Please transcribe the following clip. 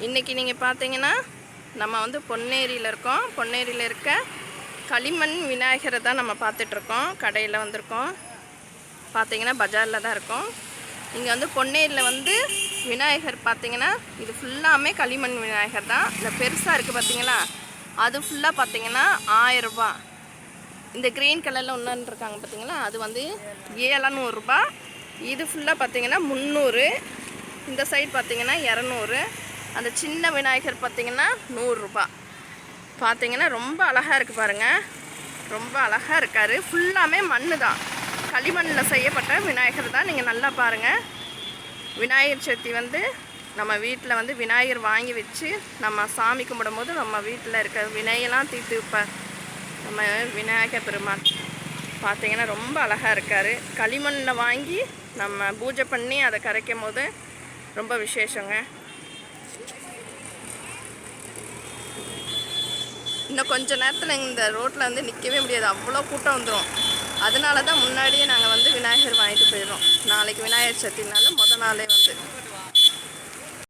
இன்றைக்கி நீங்கள் பார்த்தீங்கன்னா நம்ம வந்து பொன்னேரியில் இருக்கோம். பொன்னேரியில் இருக்க களிமண் விநாயகரை தான் நம்ம பார்த்துட்ருக்கோம். கடையில் வந்திருக்கோம். பார்த்தீங்கன்னா பஜாரில் தான் இருக்கோம். இங்கே வந்து பொன்னேரியில் வந்து விநாயகர் பார்த்தீங்கன்னா இது ஃபுல்லாமே களிமண் விநாயகர் தான். இந்த பெருசாக இருக்குது பார்த்தீங்களா, அது ஃபுல்லாக பார்த்தீங்கன்னா 1000 ரூபா. இந்த க்ரீன் கலரில் ஒன்று இருக்காங்க பார்த்தீங்களா, அது வந்து 700 ரூபா. இது ஃபுல்லாக பார்த்தீங்கன்னா 300. இந்த சைடு பார்த்தீங்கன்னா 200. அந்த சின்ன விநாயகர் பார்த்தீங்கன்னா 100 ரூபா. பார்த்தீங்கன்னா ரொம்ப அழகாக இருக்குது பாருங்கள், ரொம்ப அழகாக இருக்கார். ஃபுல்லாமே மண் தான், களிமண்ணில் செய்யப்பட்ட விநாயகர் தான். நீங்கள் நல்லா பாருங்கள். விநாயகர் சதுர்த்தி வந்து நம்ம வீட்டில் வந்து விநாயகர் வாங்கி வச்சு நம்ம சாமி கும்பிடும் போது நம்ம வீட்டில் இருக்க வினையெல்லாம் தீர்த்து வைப்பார் நம்ம விநாயகர் பெருமான். பார்த்தீங்கன்னா ரொம்ப அழகாக இருக்கார். களிமண்ணில் வாங்கி நம்ம பூஜை பண்ணி அதை கரைக்கும் போது ரொம்ப விசேஷங்க. இன்னும் கொஞ்சம் நேரத்தில் இந்த ரோட்டில் வந்து நிற்கவே முடியாது, அவ்வளோ கூட்டம் வந்துடும். அதனால தான் முன்னாடியே நாங்கள் வந்து விநாயகர் வாங்கிட்டு போயிடுறோம். நாளைக்கு விநாயகர் சதுர்த்தினால முத நாளே